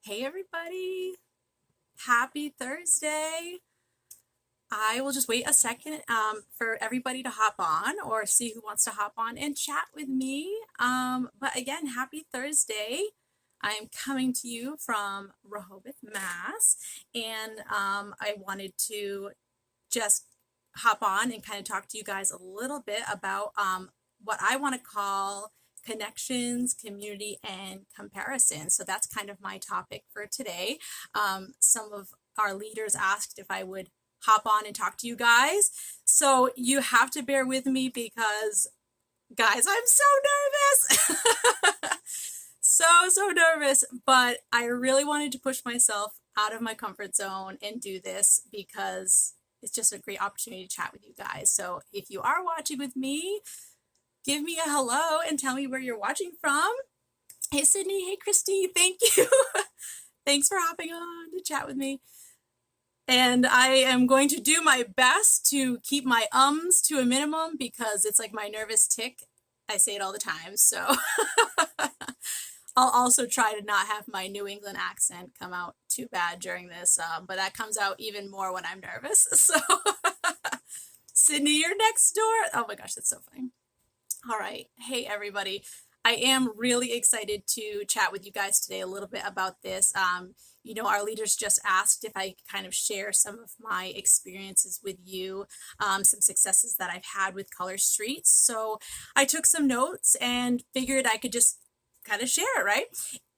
Hey everybody, happy Thursday. I will just wait a second for everybody to hop on or see who wants to hop on and chat with me. But again, happy Thursday. I'm coming to you from Rehoboth, Mass. And I wanted to just hop on and kind of talk to you guys a little bit about what I want to call connections, community, and comparison. So that's kind of my topic for today. Some of our leaders asked if I would hop on and talk to you guys. So you have to bear with me because, guys, I'm so nervous. So nervous, but I really wanted to push myself out of my comfort zone and do this because it's just a great opportunity to chat with you guys. So if you are watching with me, give me a hello and tell me where you're watching from. Hey, Sydney. Hey, Christy. Thank you. Thanks for hopping on to chat with me. And I am going to do my best to keep my ums to a minimum because it's like my nervous tick. I say it all the time. So I'll also try to not have my New England accent come out too bad during this, but that comes out even more when I'm nervous. So, Sydney, you're next door. Oh my gosh, that's so funny. All right. Hey, everybody. I am really excited to chat with you guys today a little bit about this. Our leaders just asked if I could kind of share some of my experiences with you, some successes that I've had with Color Streets. So I took some notes and figured I could just kind of share it, right?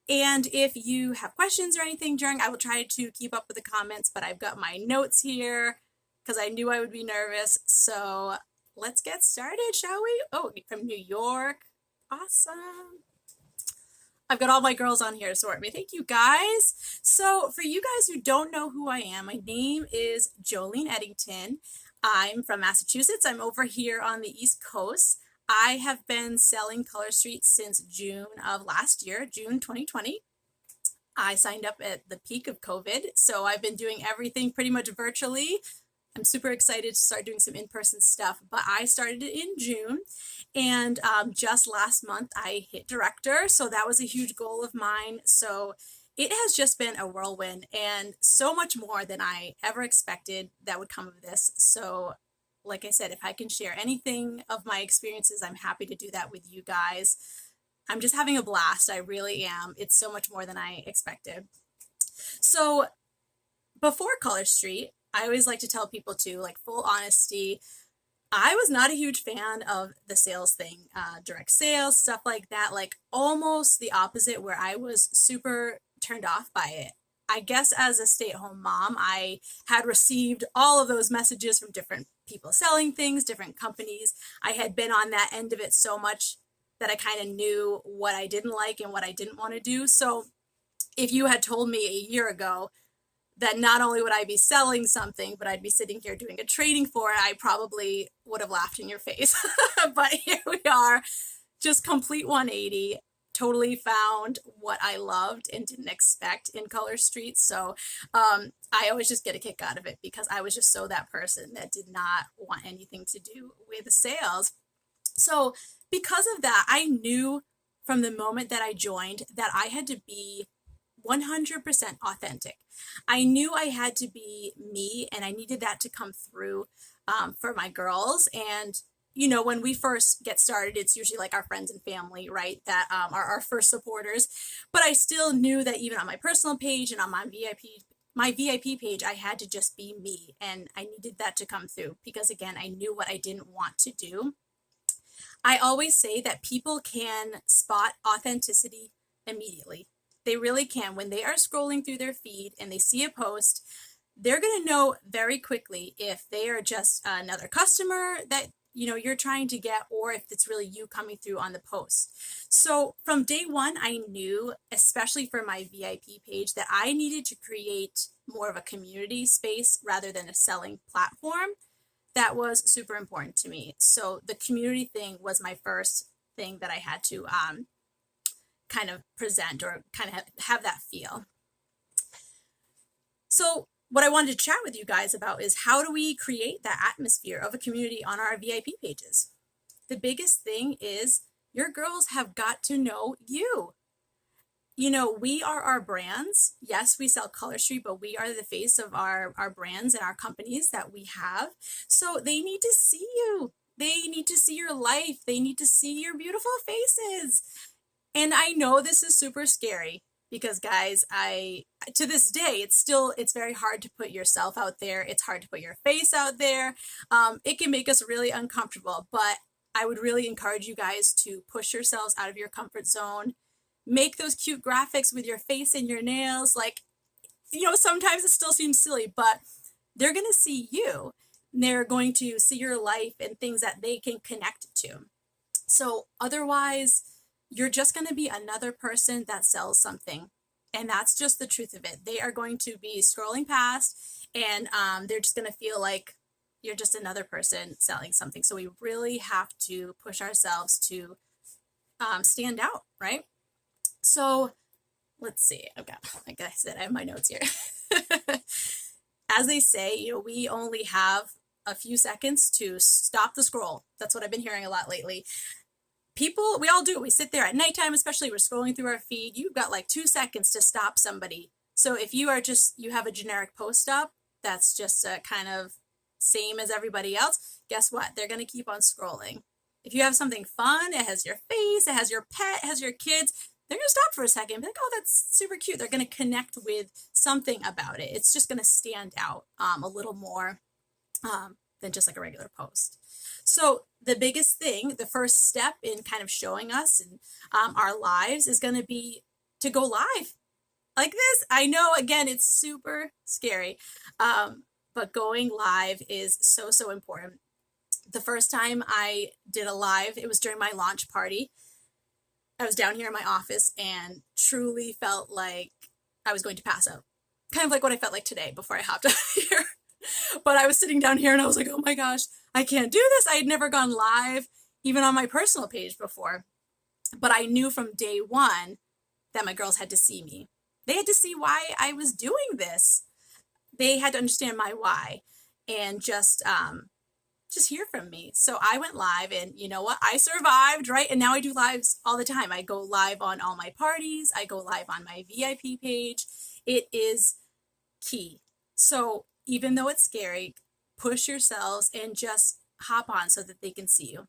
And if you have questions or anything during, I will try to keep up with the comments, but I've got my notes here because I knew I would be nervous. So let's get started, shall we? Oh, from New York. Awesome. I've got all my girls on here to support me. Thank you guys. So, for you guys who don't know who I am, my name is Jolene Eddington. I'm from Massachusetts. I'm over here on the East Coast. I have been selling Color Street since June of last year, June 2020. I signed up at the peak of COVID, so I've been doing everything pretty much virtually. I'm super excited to start doing some in-person stuff, but I started it in June, and just last month I hit director, so that was a huge goal of mine. So it has just been a whirlwind and so much more than I ever expected that would come of this. So like I said, if I can share anything of my experiences, I'm happy to do that with you guys. I'm just having a blast. I really am. It's so much more than I expected. So before Color Street, I always like to tell people too, like full honesty, I was not a huge fan of the sales thing, direct sales, stuff like that, like almost the opposite, where I was super turned off by it. I guess as a stay-at-home mom, I had received all of those messages from different people selling things, different companies. I had been on that end of it so much that I kind of knew what I didn't like and what I didn't want to do. So if you had told me a year ago that not only would I be selling something, but I'd be sitting here doing a trading for it, I probably would have laughed in your face. But here we are, just complete 180. Totally found what I loved and didn't expect in Color Street. So I always just get a kick out of it because I was just so that person that did not want anything to do with sales. So because of that, I knew from the moment that I joined that I had to be 100% authentic. I knew I had to be me and I needed that to come through for my girls. And, when we first get started, it's usually like our friends and family, right, that are our first supporters. But I still knew that even on my personal page and on my VIP page, I had to just be me. And I needed that to come through because, again, I knew what I didn't want to do. I always say that people can spot authenticity immediately. They really can. When they are scrolling through their feed and they see a post, they're going to know very quickly if they are just another customer that you're trying to get or if it's really you coming through on the post. So from day one, I knew, especially for my VIP page, that I needed to create more of a community space rather than a selling platform. That was super important to me. So the community thing was my first thing that I had to kind of present or kind of have that feel. So what I wanted to chat with you guys about is how do we create that atmosphere of a community on our VIP pages? The biggest thing is your girls have got to know you. we are our brands. Yes, we sell Color Street, but we are the face of our brands and our companies that we have. So they need to see you. They need to see your life. They need to see your beautiful faces. And I know this is super scary because guys, to this day, it's very hard to put yourself out there. It's hard to put your face out there. It can make us really uncomfortable, but I would really encourage you guys to push yourselves out of your comfort zone. Make those cute graphics with your face and your nails. Like, sometimes it still seems silly, but they're going to see you. They're going to see your life and things that they can connect to. So otherwise, you're just going to be another person that sells something. And that's just the truth of it. They are going to be scrolling past and they're just going to feel like you're just another person selling something. So we really have to push ourselves to stand out, right? So let's see. Like I said, I have my notes here. As they say, we only have a few seconds to stop the scroll. That's what I've been hearing a lot lately. People, we all do. We sit there at nighttime, especially we're scrolling through our feed. You've got like 2 seconds to stop somebody. So if you have a generic post up, that's just kind of same as everybody else, guess what? They're going to keep on scrolling. If you have something fun, it has your face, it has your pet, it has your kids, they're going to stop for a second and be like, oh, that's super cute. They're going to connect with something about it. It's just going to stand out a little more than just like a regular post. So the biggest thing, the first step in kind of showing us and our lives is going to be to go live like this. I know, again, it's super scary, but going live is so, so important. The first time I did a live, it was during my launch party. I was down here in my office and truly felt like I was going to pass out. Kind of like what I felt like today before I hopped out here. But I was sitting down here and I was like, oh my gosh, I can't do this. I had never gone live, even on my personal page before. But I knew from day one that my girls had to see me. They had to see why I was doing this. They had to understand my why and just hear from me. So I went live and you know what? I survived, right? And now I do lives all the time. I go live on all my parties. I go live on my VIP page. It is key. So even though it's scary, push yourselves and just hop on so that they can see you.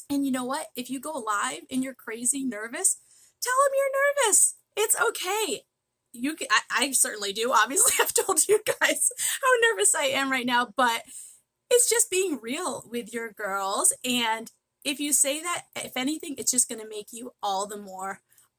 And you know what? If you go live and you're crazy nervous, tell them you're nervous. It's okay. I certainly do. Obviously, I've told you guys how nervous I am right now, but it's just being real with your girls. And if you say that, if anything, it's just going to make you all the more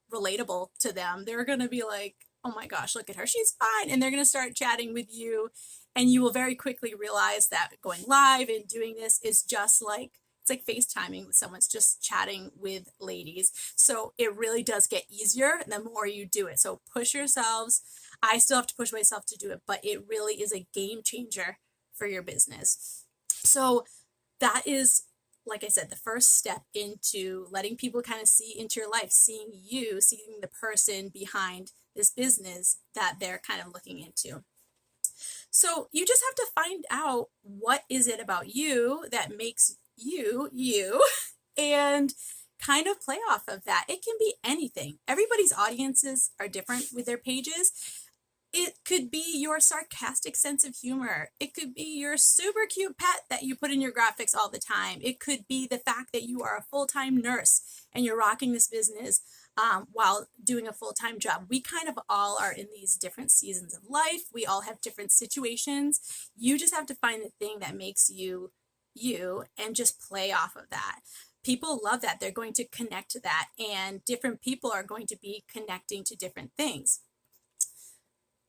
relatable to them. They're going to be like, oh my gosh, look at her. She's fine. And they're going to start chatting with you. And you will very quickly realize that going live and doing this is just like, it's like FaceTiming with someone. It's just chatting with ladies. So it really does get easier the more you do it. So push yourselves. I still have to push myself to do it, but it really is a game changer for your business. So that is, like I said, the first step into letting people kind of see into your life, seeing the person behind this business that they're kind of looking into. So you just have to find out what is it about you that makes you, and kind of play off of that. It can be anything. Everybody's audiences are different with their pages. It could be your sarcastic sense of humor. It could be your super cute pet that you put in your graphics all the time. It could be the fact that you are a full-time nurse and you're rocking this business while doing a full-time job. We kind of all are in these different seasons of life. We all have different situations. You just have to find the thing that makes you and just play off of that. People love that. They're going to connect to that, and different people are going to be connecting to different things.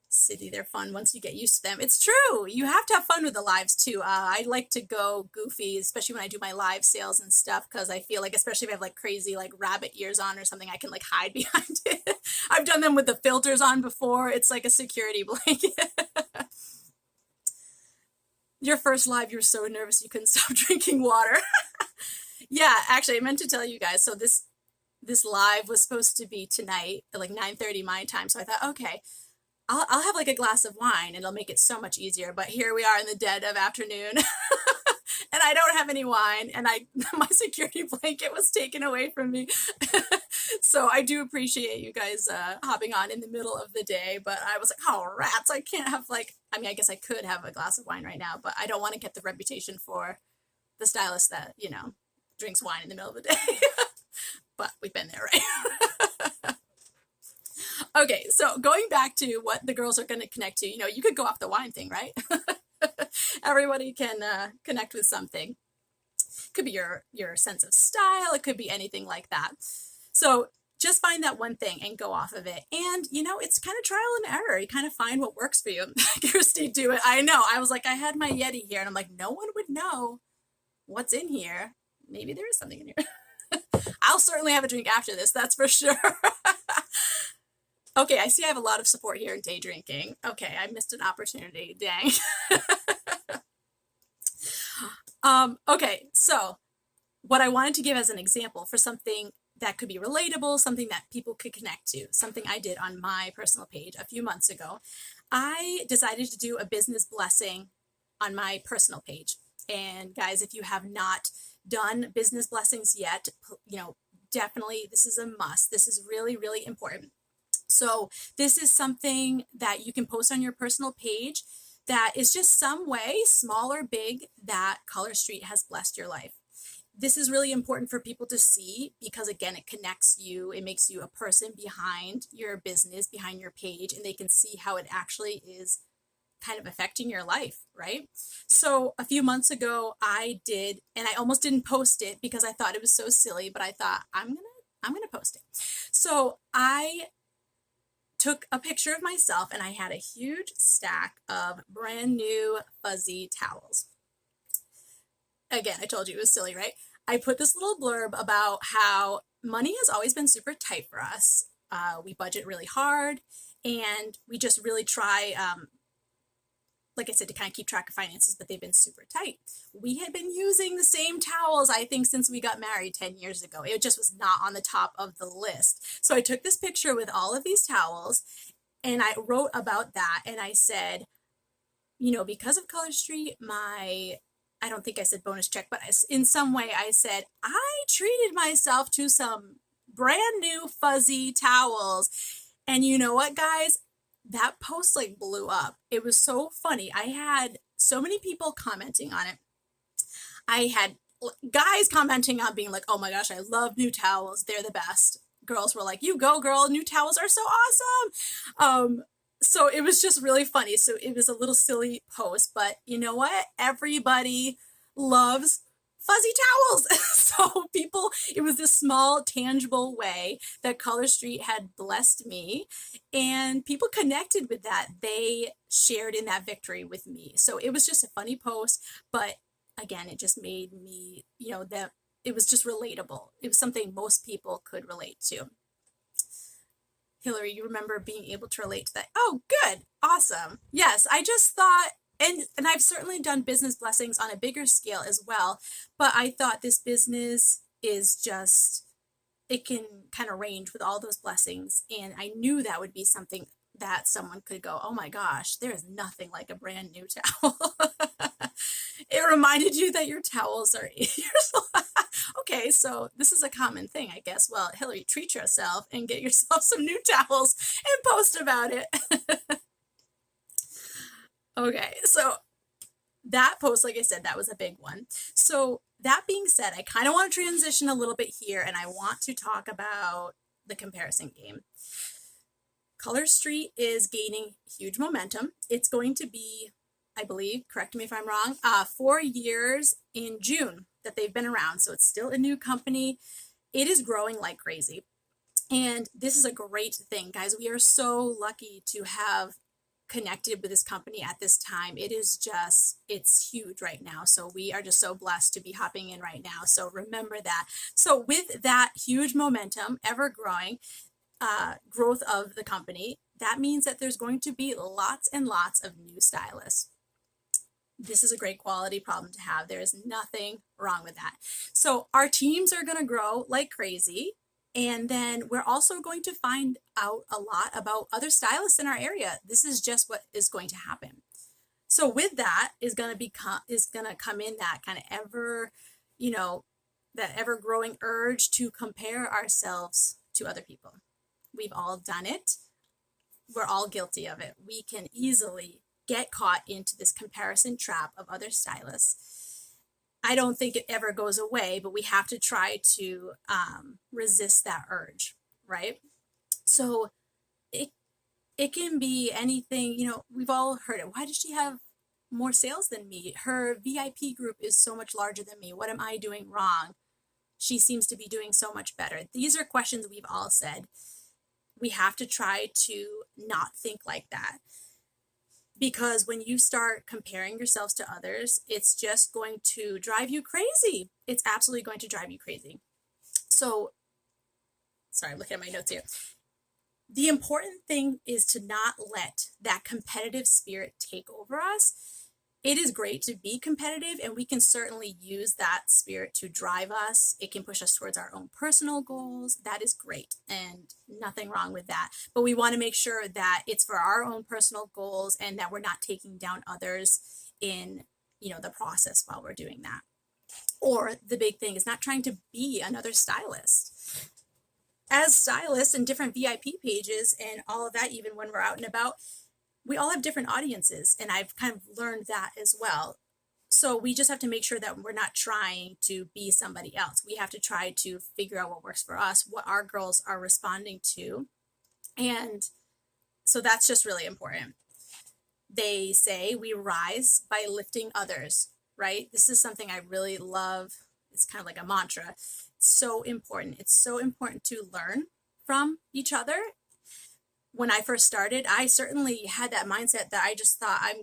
City, they're fun once you get used to them. It's true. You have to have fun with the lives too. I like to go goofy, especially when I do my live sales and stuff, because I feel like, especially if I have like crazy like rabbit ears on or something, I can like hide behind it. I've done them with the filters on before. It's like a security blanket. Your first live, you were so nervous you couldn't stop drinking water. Yeah, actually, I meant to tell you guys. So this live was supposed to be tonight at like 9:30 my time. So I thought, okay, I'll have like a glass of wine and it'll make it so much easier. But here we are in the dead of afternoon. and I don't have any wine, and my security blanket was taken away from me. So I do appreciate you guys hopping on in the middle of the day, but I was like, oh rats, I can't have I mean, I guess I could have a glass of wine right now, but I don't want to get the reputation for the stylist that, drinks wine in the middle of the day. But we've been there, right? Okay, so going back to what the girls are going to connect to, you could go off the wine thing, right? Everybody can connect with something. Could be your sense of style. It could be anything like that. So just find that one thing and go off of it. And, it's kind of trial and error. You kind of find what works for you. Kirsty, do it. I know. I was like, I had my Yeti here, and I'm like, no one would know what's in here. Maybe there is something in here. I'll certainly have a drink after this. That's for sure. Okay, I see I have a lot of support here in day drinking. Okay, I missed an opportunity. Dang. Okay, so what I wanted to give as an example for something that could be relatable, something that people could connect to, something I did on my personal page a few months ago, I decided to do a business blessing on my personal page. And guys, if you have not done business blessings yet, definitely this is a must. This is really, really important. So this is something that you can post on your personal page that is just some way, small or big, that Color Street has blessed your life. This is really important for people to see because, again, it connects you. It makes you a person behind your business, behind your page, and they can see how it actually is kind of affecting your life, right? So a few months ago, I did, and I almost didn't post it because I thought it was so silly, but I thought I'm gonna post it. So I took a picture of myself, and I had a huge stack of brand new fuzzy towels. Again, I told you it was silly, right? I put this little blurb about how money has always been super tight for us. We budget really hard, and we just really try, like I said, to kind of keep track of finances, but they've been super tight. We had been using the same towels, I think, since we got married 10 years ago. It just was not on the top of the list. So I took this picture with all of these towels, and I wrote about that, and I said, because of Color Street, I don't think I said bonus check, but in some way I said, I treated myself to some brand new fuzzy towels. And you know what, guys? That post blew up. It was so funny. I had so many people commenting on it. I had guys commenting on being like, oh my gosh, I love new towels. They're the best. Girls were like, you go, girl. New towels are so awesome. So it was just really funny. So it was a little silly post, but you know what? Everybody loves fuzzy towels. So it was this small, tangible way that Color Street had blessed me, and people connected with that. They shared in that victory with me. So it was just a funny post, but again, it just made me, that it was just relatable. It was something most people could relate to. Hillary, you remember being able to relate to that? Oh, good. Awesome. Yes, I just thought, and I've certainly done business blessings on a bigger scale as well, but I thought this business is just, it can kind of range with all those blessings, and I knew that would be something that someone could go, oh my gosh, there is nothing like a brand new towel. It reminded you that your towels are 8 years old. Okay, so this is a common thing, I guess. Well, Hillary, treat yourself and get yourself some new towels and post about it. Okay, so that post, like I said, that was a big one. So that being said, I kind of want to transition a little bit here, and I want to talk about the comparison game. Color Street is gaining huge momentum. It's going to be, I believe, correct me if I'm wrong, 4 years in June that they've been around. So it's still a new company. It is growing like crazy. And this is a great thing, guys. We are so lucky to have connected with this company at this time. It's huge right now. So we are just so blessed to be hopping in right now. So remember that. So with that huge momentum, ever growing growth of the company, that means that there's going to be lots and lots of new stylists. This is a great quality problem to have. There is nothing wrong with that. So our teams are going to grow like crazy. And then we're also going to find out a lot about other stylists in our area. This is just what is going to happen. So with that is going to come in that kind of you know, that ever growing urge to compare ourselves to other people. We've all done it. We're all guilty of it. We can easily get caught into this comparison trap of other stylists. I don't think it ever goes away, but we have to try to resist that urge, right? So it it can be anything, we've all heard it. Why does she have more sales than me? Her VIP group is so much larger than me. What am I doing wrong? She seems to be doing so much better. These are questions we've all said. We have to try to not think like that, because when you start comparing yourselves to others, it's just going to drive you crazy. It's absolutely going to drive you crazy. So, sorry, I'm looking at my notes here. The important thing is to not let that competitive spirit take over us. It is great to be competitive, and we can certainly use that spirit to drive us. It can push us towards our own personal goals. That is great, and nothing wrong with that. But we want to make sure that it's for our own personal goals and that we're not taking down others in, the process while we're doing that. Or the big thing is not trying to be another stylist. As stylists and different VIP pages and all of that, even when we're out and about, we all have different audiences, and I've kind of learned that as well. So we just have to make sure that we're not trying to be somebody else. We have to try to figure out what works for us, what our girls are responding to. And so that's just really important. They say we rise by lifting others, right? This is something I really love. It's kind of like a mantra. It's so important. It's so important to learn from each other. When I first started, I certainly had that mindset that I just thought I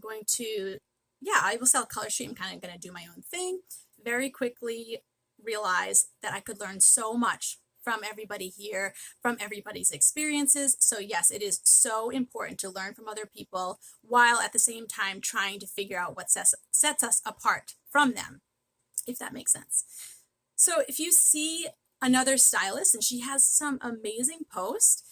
will sell Color Street. I'm kind of going to do my own thing. Very quickly realized that I could learn so much from everybody here, from everybody's experiences. So yes, it is so important to learn from other people while at the same time trying to figure out what sets us apart from them, if that makes sense. So if you see another stylist and she has some amazing post,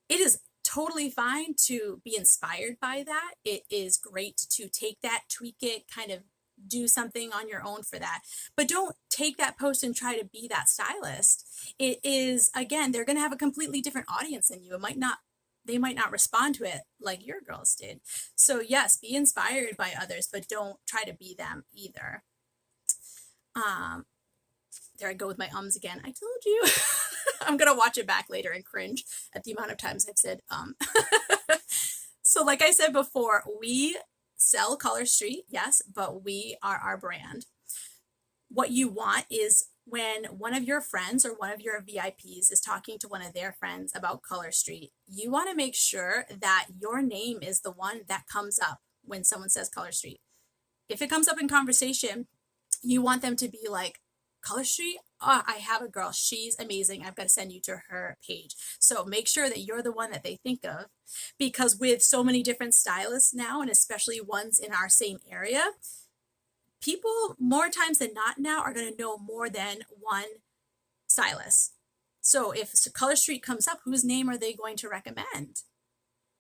it is totally fine to be inspired by that. It is great to take that, tweak it, kind of do something on your own for that. But don't take that post and try to be that stylist. It is, again, they're going to have a completely different audience than you. They might not respond to it like your girls did. So yes, be inspired by others, but don't try to be them either. There I go with my ums again. I told you. I'm going to watch it back later and cringe at the amount of times I've said So like I said before, we sell Color Street, yes, but we are our brand. What you want is when one of your friends or one of your VIPs is talking to one of their friends about Color Street, you want to make sure that your name is the one that comes up when someone says Color Street. If it comes up in conversation, you want them to be like, Color Street, oh, I have a girl. She's amazing. I've got to send you to her page. So make sure that you're the one that they think of, because with so many different stylists now, and especially ones in our same area, people more times than not now are going to know more than one stylist. So if Color Street comes up, whose name are they going to recommend?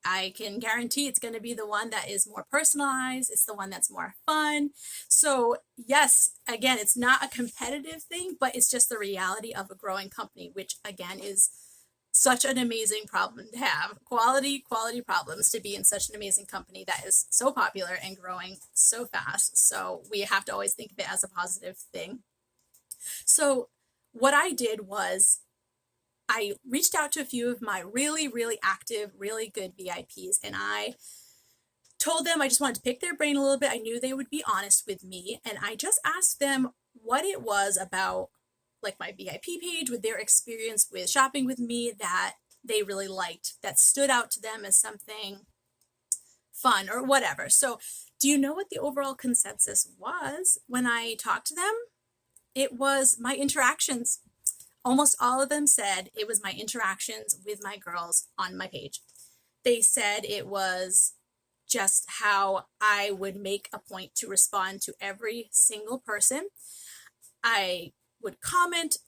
I can guarantee it's going to be the one that is more personalized. It's the one that's more fun. So yes, again, it's not a competitive thing, but it's just the reality of a growing company, which again is such an amazing problem to have. Quality problems to be in such an amazing company that is so popular and growing so fast. So we have to always think of it as a positive thing. So what I did was I reached out to a few of my really, really active, really good VIPs, and I told them I just wanted to pick their brain a little bit. I knew they would be honest with me, and I just asked them what it was about like my VIP page, with their experience with shopping with me, that they really liked, that stood out to them as something fun or whatever. So do you know what the overall consensus was when I talked to them? It was my interactions. Almost all of them said it was my interactions with my girls on my page. They said it was just how I would make a point to respond to every single person. I would comment,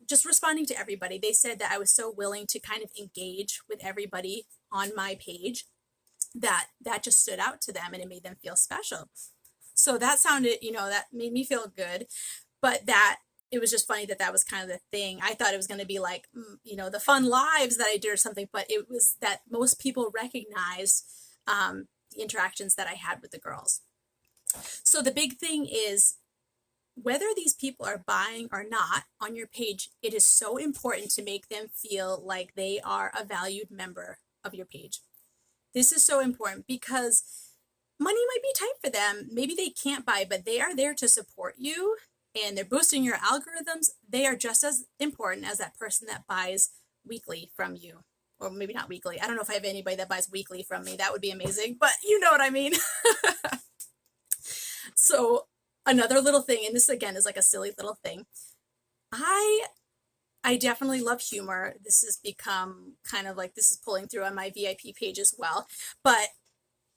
just responding to everybody. They said that I was so willing to kind of engage with everybody on my page. that just stood out to them and it made them feel special. So that sounded, that made me feel good. But that it was just funny that that was kind of the thing. I thought it was going to be like, the fun lives that I did or something, but it was that most people recognized the interactions that I had with the girls. So the big thing is, whether these people are buying or not on your page, it is so important to make them feel like they are a valued member of your page. This is so important because money might be tight for them. Maybe they can't buy, but they are there to support you and they're boosting your algorithms. They are just as important as that person that buys weekly from you. Or maybe not weekly. I don't know if I have anybody that buys weekly from me. That would be amazing, but you know what I mean. So another little thing, and this again is like a silly little thing. I definitely love humor. This has become kind of like, this is pulling through on my VIP page as well. But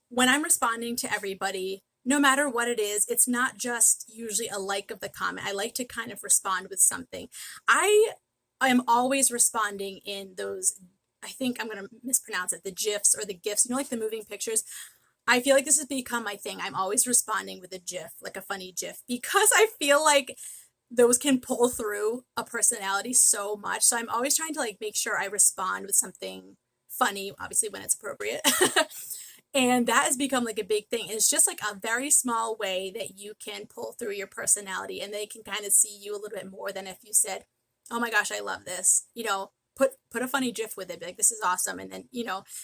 when I'm responding to everybody, no matter what it is, it's not just usually a like of the comment. I like to kind of respond with something. I am always responding in those, I think I'm going to mispronounce it, the GIFs or the GIFs, like the moving pictures. I feel like this has become my thing. I'm always responding with a GIF, like a funny GIF, because I feel like those can pull through a personality so much. So I'm always trying to like make sure I respond with something funny, obviously when it's appropriate. And that has become like a big thing. It's just like a very small way that you can pull through your personality and they can kind of see you a little bit more than if you said, oh my gosh, I love this, put a funny GIF with it, be like, this is awesome. And then,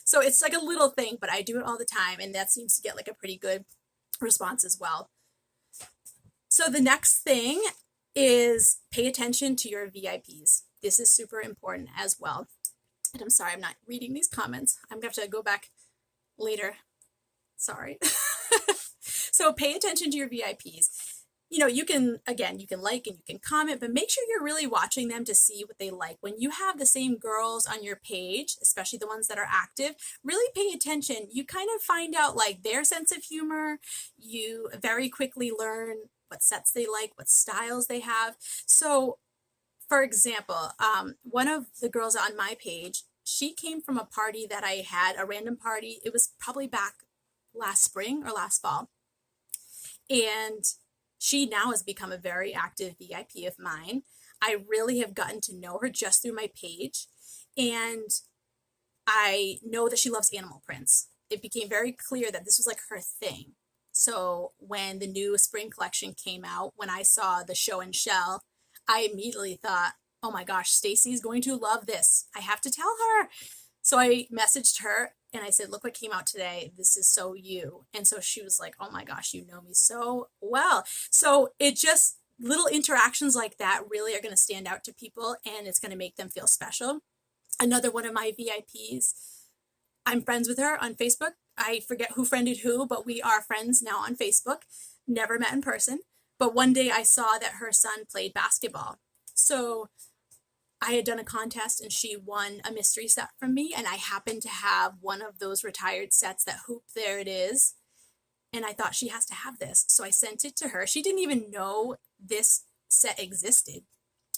so it's like a little thing, but I do it all the time. And that seems to get like a pretty good response as well. So the next thing is pay attention to your VIPs. This is super important as well. And I'm sorry, I'm not reading these comments. I'm gonna have to go back later. Sorry. So pay attention to your VIPs. You can like and you can comment, but make sure you're really watching them to see what they like. When you have the same girls on your page, especially the ones that are active, really pay attention. You kind of find out like their sense of humor. You very quickly learn what sets they like, what styles they have. So for example, one of the girls on my page, she came from a party that I had, a random party. It was probably back last spring or last fall. And she now has become a very active VIP of mine. I really have gotten to know her just through my page. And I know that she loves animal prints. It became very clear that this was like her thing. So when the new spring collection came out, when I saw the show and shell, I immediately thought, oh my gosh, Stacy's going to love this. I have to tell her. So I messaged her and I said, look what came out today. This is so you. And so she was like, oh my gosh, you know me so well. So it just, little interactions like that really are going to stand out to people and it's going to make them feel special. Another one of my VIPs, I'm friends with her on Facebook. I forget who friended who, but we are friends now on Facebook. Never met in person. But one day I saw that her son played basketball. So I had done a contest and she won a mystery set from me. And I happened to have one of those retired sets that hoop, there it is. And I thought she has to have this. So I sent it to her. She didn't even know this set existed.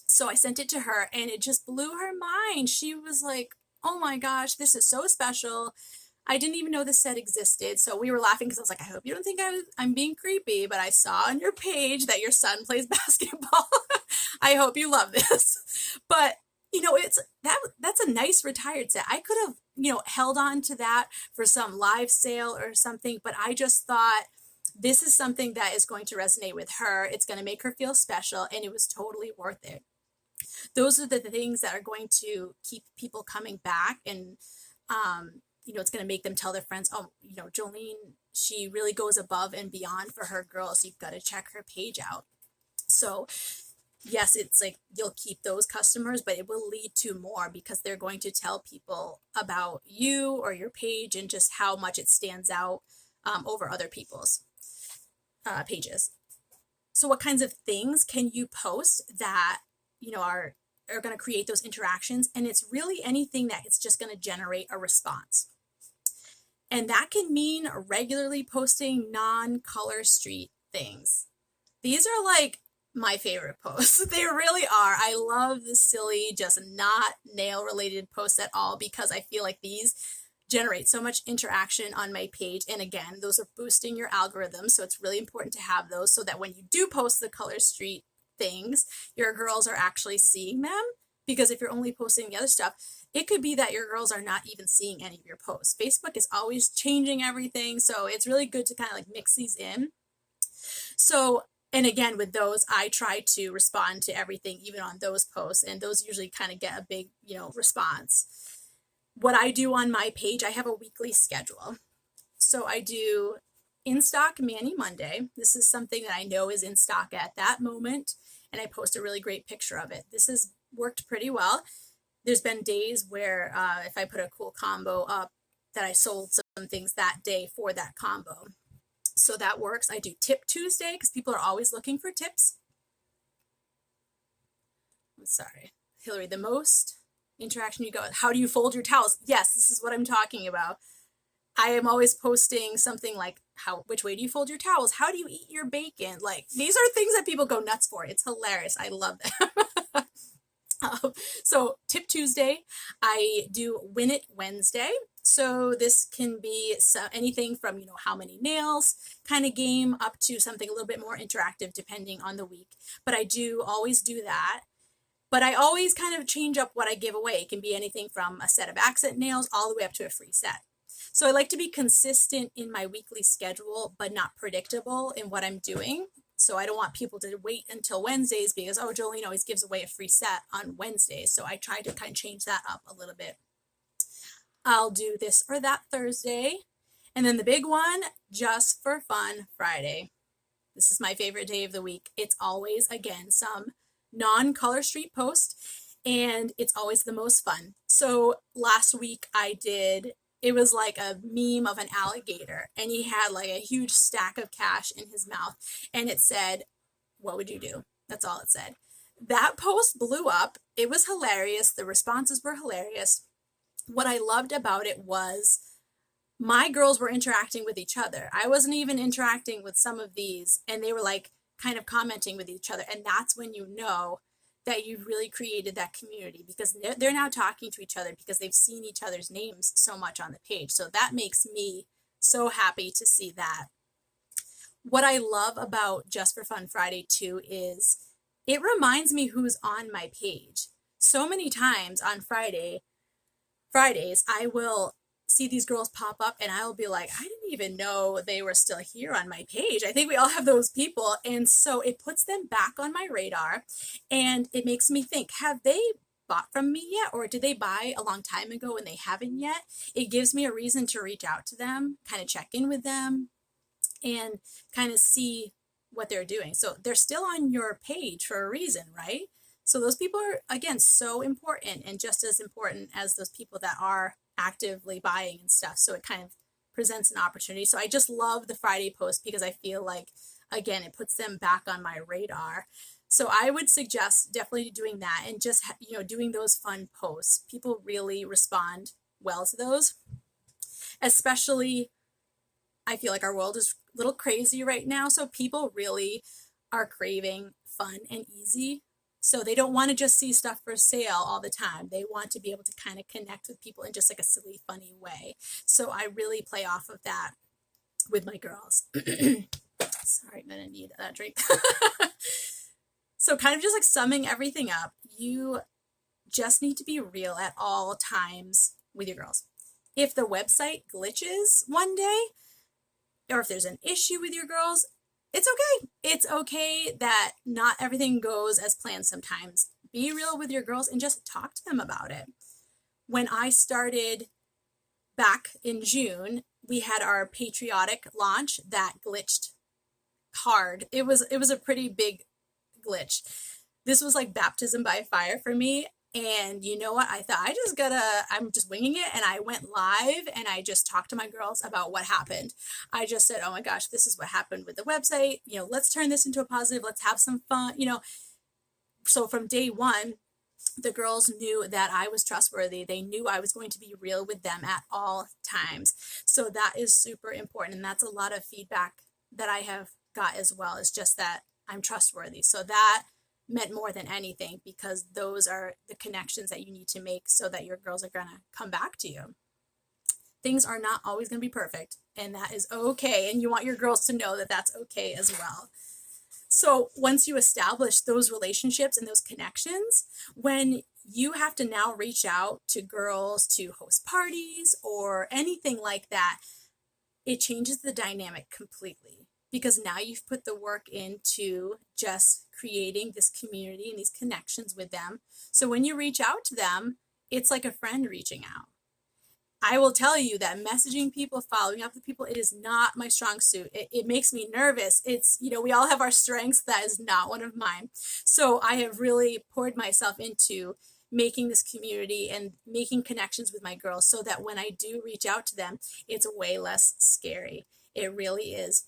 So I sent it to her and it just blew her mind. She was like, oh my gosh, this is so special. I didn't even know this set existed. So we were laughing because I was like, I hope you don't think I'm being creepy, but I saw on your page that your son plays basketball. I hope you love this. But, that's a nice retired set. I could have, held on to that for some live sale or something, but I just thought this is something that is going to resonate with her. It's going to make her feel special and it was totally worth it. Those are the things that are going to keep people coming back and, it's going to make them tell their friends, oh, Jolene, she really goes above and beyond for her girls. You've got to check her page out. So yes, it's like you'll keep those customers, but it will lead to more because they're going to tell people about you or your page and just how much it stands out over other people's pages. So what kinds of things can you post that, are going to create those interactions? And it's really anything that it's just going to generate a response. And that can mean regularly posting non-color street things. These are like my favorite posts. They really are. I love the silly, just not nail related posts at all because I feel like these generate so much interaction on my page. And again, those are boosting your algorithm. So it's really important to have those so that when you do post the Color Street things, your girls are actually seeing them. Because if you're only posting the other stuff, it could be that your girls are not even seeing any of your posts. Facebook is always changing everything. So it's really good to kind of like mix these in. So, and again, with those, I try to respond to everything, even on those posts. And those usually kind of get a big, response. What I do on my page, I have a weekly schedule. So I do in stock Mani Monday. This is something that I know is in stock at that moment. And I post a really great picture of it. This has worked pretty well. There's been days where if I put a cool combo up, that I sold some things that day for that combo. So that works. I do Tip Tuesday because people are always looking for tips. I'm sorry, Hillary, the most interaction you got. How do you fold your towels? Yes, this is what I'm talking about. I am always posting something like, which way do you fold your towels? How do you eat your bacon? Like, these are things that people go nuts for. It's hilarious. I love them. So Tip Tuesday, I do Win It Wednesday. So this can be anything from, how many nails kind of game up to something a little bit more interactive depending on the week. But I do always do that. But I always kind of change up what I give away. It can be anything from a set of accent nails all the way up to a free set. So I like to be consistent in my weekly schedule, but not predictable in what I'm doing. So I don't want people to wait until Wednesdays because, Jolene always gives away a free set on Wednesdays. So I try to kind of change that up a little bit. I'll do this or that Thursday. And then the big one, Just for Fun Friday. This is my favorite day of the week. It's always, again, some non-Color Street post, and it's always the most fun. So last week it was like a meme of an alligator, and he had like a huge stack of cash in his mouth, and it said, "What would you do?" That's all it said. That post blew up. It was hilarious. The responses were hilarious. What I loved about it was my girls were interacting with each other. I wasn't even interacting with some of these, and they were like kind of commenting with each other. And that's when you know that you've really created that community, because they're now talking to each other because they've seen each other's names so much on the page. So that makes me so happy to see that. What I love about Just for Fun Friday too is it reminds me who's on my page. So many times on Fridays, I will see these girls pop up and I'll be like, I didn't even know they were still here on my page. I think we all have those people. And so it puts them back on my radar, and it makes me think, have they bought from me yet? Or did they buy a long time ago and they haven't yet? It gives me a reason to reach out to them, kind of check in with them, and kind of see what they're doing. So they're still on your page for a reason, right? So those people are, again, so important, and just as important as those people that are actively buying and stuff. So it kind of presents an opportunity. So I just love the Friday post because I feel like, again, it puts them back on my radar. So I would suggest definitely doing that, and just, doing those fun posts. People really respond well to those. Especially, I feel like our world is a little crazy right now. So people really are craving fun and easy. So they don't want to just see stuff for sale all the time. They want to be able to kind of connect with people in just like a silly, funny way. So I really play off of that with my girls. Sorry, I'm going to need that drink. So kind of just like summing everything up, you just need to be real at all times with your girls. If the website glitches one day, or if there's an issue with your girls, it's okay. It's okay that not everything goes as planned sometimes. Be real with your girls and just talk to them about it. When I started back in June, we had our patriotic launch that glitched hard. It was a pretty big glitch. This was like baptism by fire for me. And you know what? I thought I'm just winging it. And I went live and I just talked to my girls about what happened. I just said, oh my gosh, this is what happened with the website. Let's turn this into a positive. Let's have some fun. So from day one, the girls knew that I was trustworthy. They knew I was going to be real with them at all times. So that is super important. And that's a lot of feedback that I have got as well, is just that I'm trustworthy. So that meant more than anything, because those are the connections that you need to make so that your girls are going to come back to you. things are not always going to be perfect, and that is okay. And you want your girls to know that that's okay as well. So once you establish those relationships and those connections, when you have to now reach out to girls to host parties or anything like that, it changes the dynamic completely, because now you've put the work into just creating this community and these connections with them. So when you reach out to them, it's like a friend reaching out. I will tell you that messaging people, following up with people, it is not my strong suit. It makes me nervous. It's, we all have our strengths. That is not one of mine. So I have really poured myself into making this community and making connections with my girls so that when I do reach out to them, it's way less scary. It really is.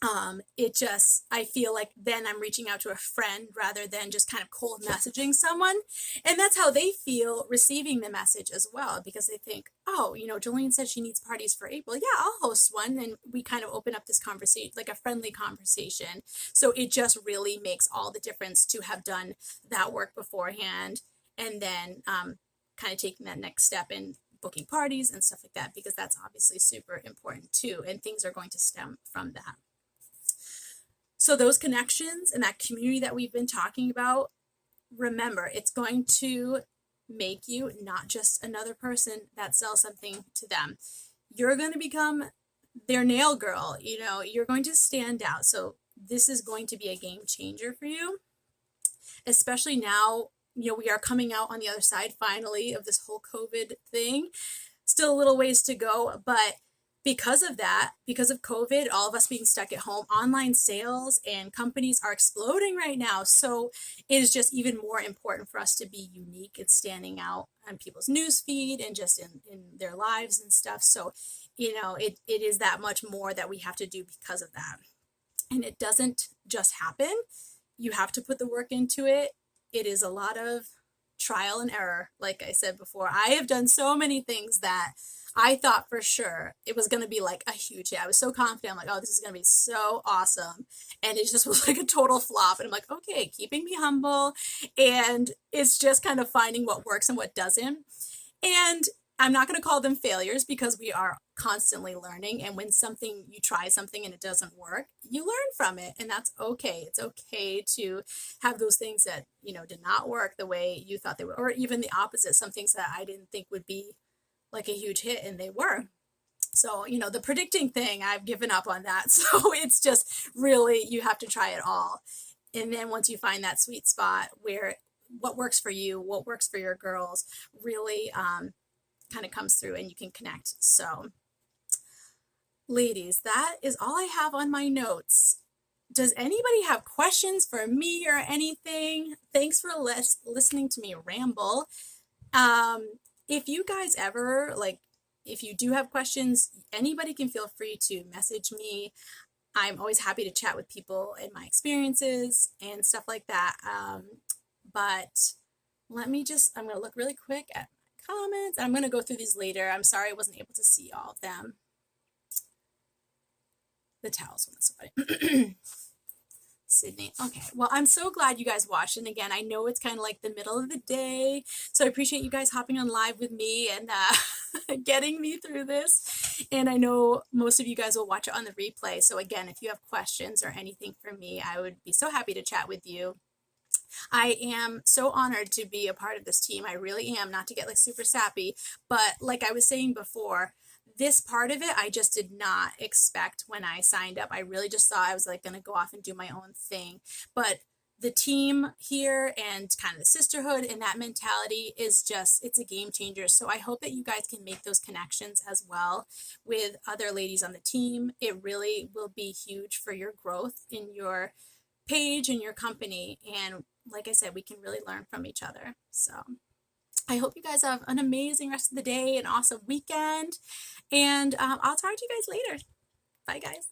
I feel like then I'm reaching out to a friend rather than just kind of cold messaging someone. And that's how they feel receiving the message as well, because they think, oh, Jolene said she needs parties for April. Yeah, I'll host one. And we kind of open up this conversation, like a friendly conversation. So it just really makes all the difference to have done that work beforehand and then kind of taking that next step and booking parties and stuff like that, because that's obviously super important too. And things are going to stem from that. So those connections and that community that we've been talking about, remember, it's going to make you not just another person that sells something to them. You're going to become their nail girl. You're going to stand out. So this is going to be a game changer for you, especially now, we are coming out on the other side finally of this whole COVID thing. Still a little ways to go, but because of that, because of COVID, all of us being stuck at home, online sales and companies are exploding right now. So it is just even more important for us to be unique and standing out on people's news feed and just in their lives and stuff. So, it is that much more that we have to do because of that. And it doesn't just happen. You have to put the work into it. It is a lot of trial and error. Like I said before, I have done so many things that I thought for sure it was going to be like a huge hit. I was so confident. I'm like, oh, this is going to be so awesome. And it just was like a total flop. And I'm like, okay, keeping me humble. And it's just kind of finding what works and what doesn't. And I'm not going to call them failures, because we are constantly learning. And when you try something and it doesn't work, you learn from it. And that's okay. It's okay to have those things that, did not work the way you thought they would, or even the opposite. Some things that I didn't think would be like a huge hit and they were. So, the predicting thing, I've given up on that. So it's just really, you have to try it all. And then once you find that sweet spot where what works for you, what works for your girls, really kind of comes through and you can connect. So ladies, that is all I have on my notes. Does anybody have questions for me or anything? Thanks for listening to me ramble. If you guys ever, if you do have questions, anybody can feel free to message me. I'm always happy to chat with people and my experiences and stuff like that. But I'm going to look really quick at my comments. And I'm going to go through these later. I'm sorry I wasn't able to see all of them. The towels one, that's so funny. Sydney. Okay. Well, I'm so glad you guys watched. And again, I know it's kind of like the middle of the day. So I appreciate you guys hopping on live with me and getting me through this. And I know most of you guys will watch it on the replay. So again, if you have questions or anything for me, I would be so happy to chat with you. I am so honored to be a part of this team. I really am, not to get super sappy, but like I was saying before, this part of it, I just did not expect when I signed up. I really just thought I was going to go off and do my own thing. But the team here and kind of the sisterhood and that mentality is it's a game changer. So I hope that you guys can make those connections as well with other ladies on the team. It really will be huge for your growth in your page and your company. And like I said, we can really learn from each other. So I hope you guys have an amazing rest of the day, an awesome weekend, and I'll talk to you guys later. Bye, guys.